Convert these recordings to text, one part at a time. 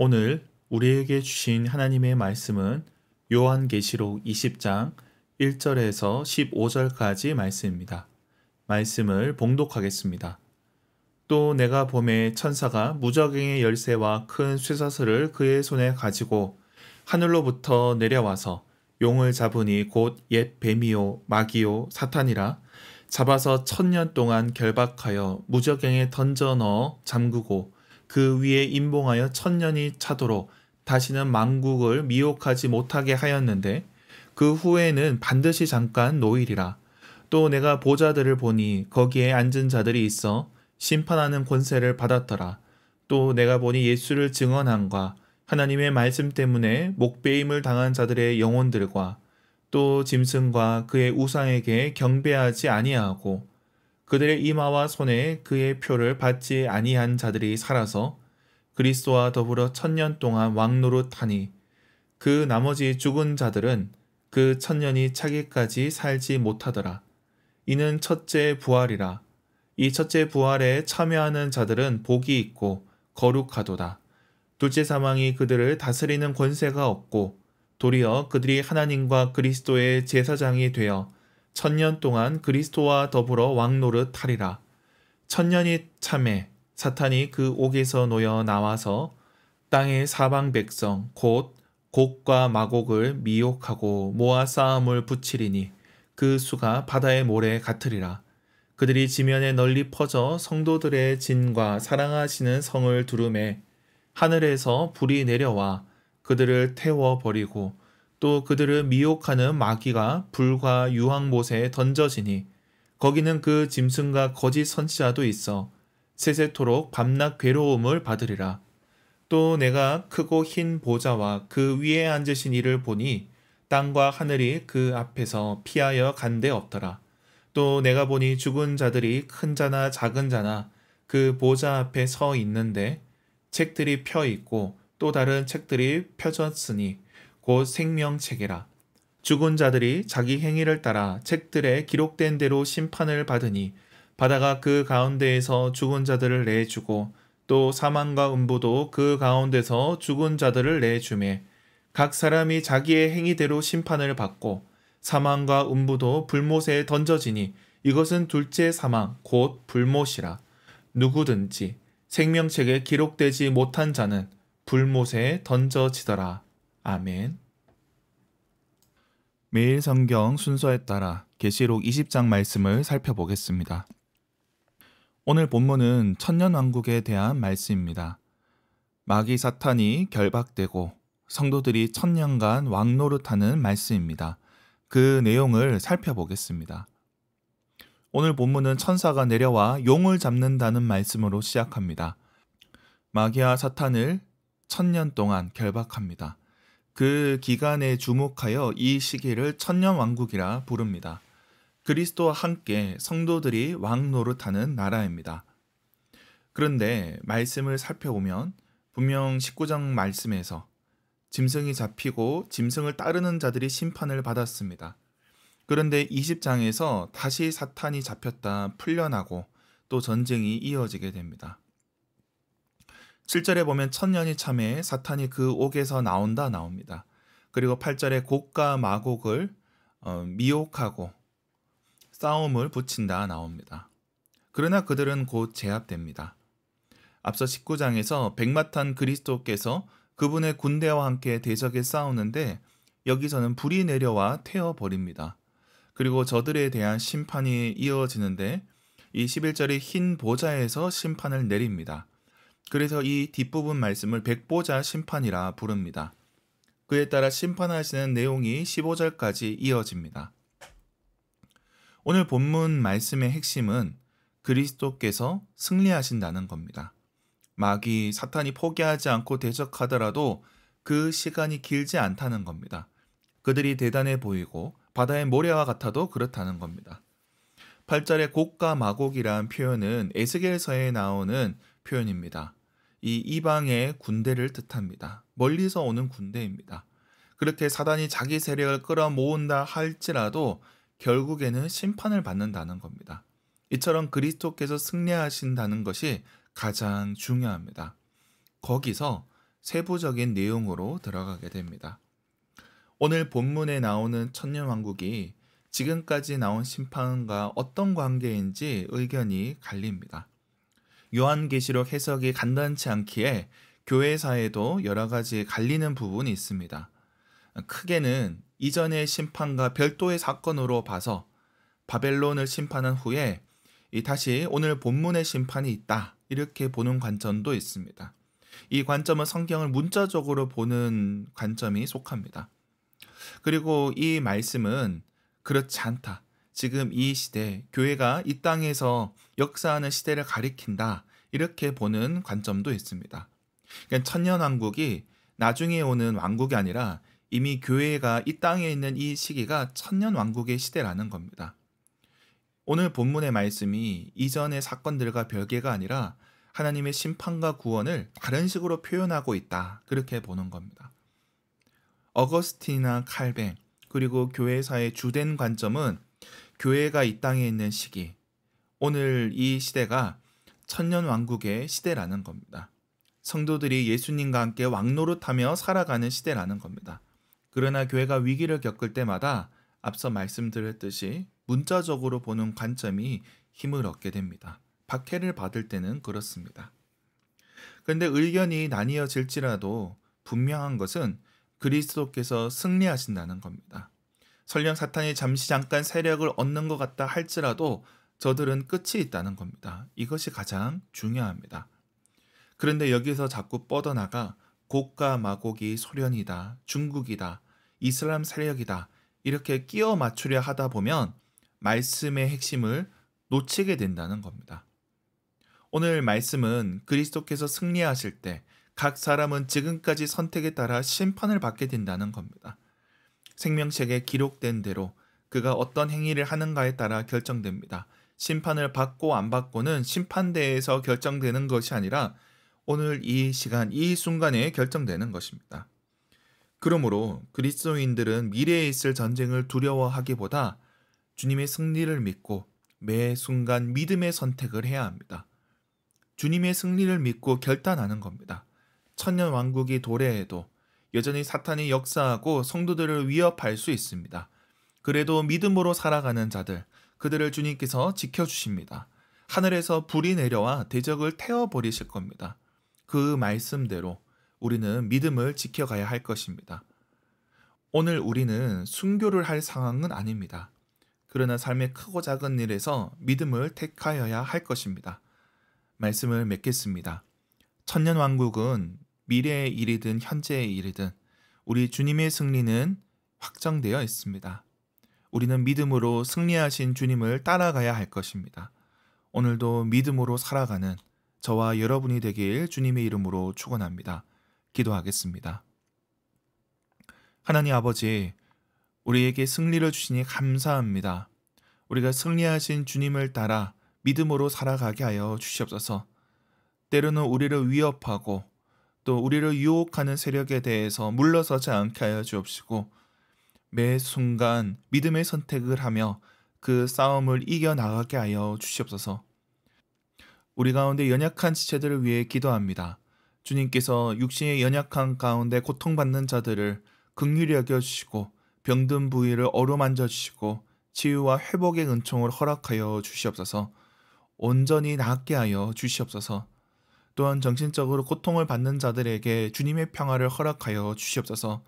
오늘 우리에게 주신 하나님의 말씀은 요한계시록 20장 1절에서 15절까지 말씀입니다. 말씀을 봉독하겠습니다. 또 내가 보매 천사가 무저갱의 열쇠와 큰 쇠사슬을 그의 손에 가지고 하늘로부터 내려와서 용을 잡으니 곧 옛 뱀이요 마귀요 사탄이라 잡아서 1000년 동안 결박하여 무저갱에 던져 넣어 잠그고 그 위에 임봉하여 1000년이 차도록 다시는 만국을 미혹하지 못하게 하였는데 그 후에는 반드시 잠깐 노일이라. 또 내가 보좌들을 보니 거기에 앉은 자들이 있어 심판하는 권세를 받았더라. 또 내가 보니 예수를 증언함과 하나님의 말씀 때문에 목배임을 당한 자들의 영혼들과 또 짐승과 그의 우상에게 경배하지 아니하고 그들의 이마와 손에 그의 표를 받지 아니한 자들이 살아서 그리스도와 더불어 1000년 동안 왕노릇하니 그 나머지 죽은 자들은 그 1000년이 차기까지 살지 못하더라. 이는 첫째 부활이라. 이 첫째 부활에 참여하는 자들은 복이 있고 거룩하도다. 둘째 사망이 그들을 다스리는 권세가 없고 도리어 그들이 하나님과 그리스도의 제사장이 되어 1000년 동안 그리스도와 더불어 왕노릇하리라. 1000년이 참에 사탄이 그 옥에서 놓여 나와서 땅의 사방 백성 곧 곡과 마곡을 미혹하고 모아 싸움을 붙이리니 그 수가 바다의 모래 같으리라. 그들이 지면에 널리 퍼져 성도들의 진과 사랑하시는 성을 두루매 하늘에서 불이 내려와 그들을 태워버리고 또 그들을 미혹하는 마귀가 불과 유황못에 던져지니 거기는 그 짐승과 거짓 선지자도 있어 세세토록 밤낮 괴로움을 받으리라. 또 내가 크고 흰 보좌와 그 위에 앉으신 이를 보니 땅과 하늘이 그 앞에서 피하여 간 데 없더라. 또 내가 보니 죽은 자들이 큰 자나 작은 자나 그 보좌 앞에 서 있는데 책들이 펴 있고 또 다른 책들이 펴졌으니 곧 생명책이라. 죽은 자들이 자기 행위를 따라 책들에 기록된 대로 심판을 받으니 바다가 그 가운데에서 죽은 자들을 내주고 또 사망과 음부도 그 가운데서 죽은 자들을 내주매 각 사람이 자기의 행위대로 심판을 받고 사망과 음부도 불못에 던져지니 이것은 둘째 사망 곧 불못이라. 누구든지 생명책에 기록되지 못한 자는 불못에 던져지더라. 아멘. 매일 성경 순서에 따라 계시록 20장 말씀을 살펴보겠습니다. 오늘 본문은 천년왕국에 대한 말씀입니다. 마귀 사탄이 결박되고 성도들이 1000년간 왕노릇하는 말씀입니다. 그 내용을 살펴보겠습니다. 오늘 본문은 천사가 내려와 용을 잡는다는 말씀으로 시작합니다. 마귀와 사탄을 1000년 동안 결박합니다. 그 기간에 주목하여 이 시기를 천년왕국이라 부릅니다. 그리스도와 함께 성도들이 왕노릇하는 나라입니다. 그런데 말씀을 살펴보면 분명 19장 말씀에서 짐승이 잡히고 짐승을 따르는 자들이 심판을 받았습니다. 그런데 20장에서 다시 사탄이 잡혔다 풀려나고 또 전쟁이 이어지게 됩니다. 7절에 보면 1000년이 참에 사탄이 그 옥에서 나옵니다. 그리고 8절에 곡과 마곡을 미혹하고 싸움을 붙인다 나옵니다. 그러나 그들은 곧 제압됩니다. 앞서 19장에서 백마탄 그리스도께서 그분의 군대와 함께 대적에 싸우는데 여기서는 불이 내려와 태워버립니다. 그리고 저들에 대한 심판이 이어지는데 이 11절의 흰 보좌에서 심판을 내립니다. 그래서 이 뒷부분 말씀을 백보자 심판이라 부릅니다. 그에 따라 심판하시는 내용이 15절까지 이어집니다. 오늘 본문 말씀의 핵심은 그리스도께서 승리하신다는 겁니다. 마귀, 사탄이 포기하지 않고 대적하더라도 그 시간이 길지 않다는 겁니다. 그들이 대단해 보이고 바다의 모래와 같아도 그렇다는 겁니다. 8절의 곡과 마곡이란 표현은 에스겔서에 나오는 표현입니다. 이 이방의 군대를 뜻합니다. 멀리서 오는 군대입니다. 그렇게 사단이 자기 세력을 끌어모은다 할지라도 결국에는 심판을 받는다는 겁니다. 이처럼 그리스도께서 승리하신다는 것이 가장 중요합니다. 거기서 세부적인 내용으로 들어가게 됩니다. 오늘 본문에 나오는 천년왕국이 지금까지 나온 심판과 어떤 관계인지 의견이 갈립니다. 요한계시록 해석이 간단치 않기에 교회사에도 여러 가지 갈리는 부분이 있습니다. 크게는 이전의 심판과 별도의 사건으로 봐서 바벨론을 심판한 후에 다시 오늘 본문의 심판이 있다, 이렇게 보는 관점도 있습니다. 이 관점은 성경을 문자적으로 보는 관점이 속합니다. 그리고 이 말씀은 그렇지 않다, 지금 이 시대, 교회가 이 땅에서 역사하는 시대를 가리킨다, 이렇게 보는 관점도 있습니다. 그러니까 천년왕국이 나중에 오는 왕국이 아니라 이미 교회가 이 땅에 있는 이 시기가 천년왕국의 시대라는 겁니다. 오늘 본문의 말씀이 이전의 사건들과 별개가 아니라 하나님의 심판과 구원을 다른 식으로 표현하고 있다, 그렇게 보는 겁니다. 어거스틴이나 칼뱅, 그리고 교회사의 주된 관점은 교회가 이 땅에 있는 시기, 오늘 이 시대가 천년왕국의 시대라는 겁니다. 성도들이 예수님과 함께 왕노릇하며 살아가는 시대라는 겁니다. 그러나 교회가 위기를 겪을 때마다 앞서 말씀드렸듯이 문자적으로 보는 관점이 힘을 얻게 됩니다. 박해를 받을 때는 그렇습니다. 그런데 의견이 나뉘어질지라도 분명한 것은 그리스도께서 승리하신다는 겁니다. 설령 사탄이 잠깐 세력을 얻는 것 같다 할지라도 저들은 끝이 있다는 겁니다. 이것이 가장 중요합니다. 그런데 여기서 자꾸 뻗어나가 곡과 마곡이 소련이다, 중국이다, 이슬람 세력이다, 이렇게 끼워 맞추려 하다 보면 말씀의 핵심을 놓치게 된다는 겁니다. 오늘 말씀은 그리스도께서 승리하실 때 각 사람은 지금까지 선택에 따라 심판을 받게 된다는 겁니다. 생명책에 기록된 대로 그가 어떤 행위를 하는가에 따라 결정됩니다. 심판을 받고 안 받고는 심판대에서 결정되는 것이 아니라 오늘 이 시간, 이 순간에 결정되는 것입니다. 그러므로 그리스도인들은 미래에 있을 전쟁을 두려워하기보다 주님의 승리를 믿고 매 순간 믿음의 선택을 해야 합니다. 주님의 승리를 믿고 결단하는 겁니다. 천년왕국이 도래해도 여전히 사탄이 역사하고 성도들을 위협할 수 있습니다. 그래도 믿음으로 살아가는 자들, 그들을 주님께서 지켜주십니다. 하늘에서 불이 내려와 대적을 태워버리실 겁니다. 그 말씀대로 우리는 믿음을 지켜가야 할 것입니다. 오늘 우리는 순교를 할 상황은 아닙니다. 그러나 삶의 크고 작은 일에서 믿음을 택하여야 할 것입니다. 말씀을 맺겠습니다. 천년왕국은 미래의 일이든 현재의 일이든 우리 주님의 승리는 확정되어 있습니다. 우리는 믿음으로 승리하신 주님을 따라가야 할 것입니다. 오늘도 믿음으로 살아가는 저와 여러분이 되길 주님의 이름으로 축원합니다. 기도하겠습니다. 하나님 아버지, 우리에게 승리를 주시니 감사합니다. 우리가 승리하신 주님을 따라 믿음으로 살아가게 하여 주시옵소서. 때로는 우리를 위협하고 또 우리를 유혹하는 세력에 대해서 물러서지 않게 하여 주옵시고 매 순간 믿음의 선택을 하며 그 싸움을 이겨나가게 하여 주시옵소서. 우리 가운데 연약한 지체들을 위해 기도합니다. 주님께서 육신의 연약한 가운데 고통받는 자들을 긍휼히 여겨주시고 병든 부위를 어루만져 주시고 치유와 회복의 은총을 허락하여 주시옵소서. 온전히 낫게 하여 주시옵소서. 또한 정신적으로 고통을 받는 자들에게 주님의 평화를 허락하여 주시옵소서.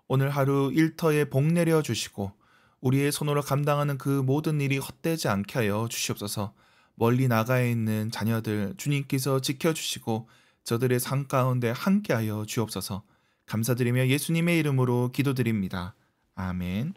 오늘 하루 일터에 복 내려 주시고 우리의 손으로 감당하는 그 모든 일이 헛되지 않게 하여 주시옵소서. 멀리 나가 있는 자녀들 주님께서 지켜주시고 저들의 삶 가운데 함께하여 주옵소서. 감사드리며 예수님의 이름으로 기도드립니다. 아멘.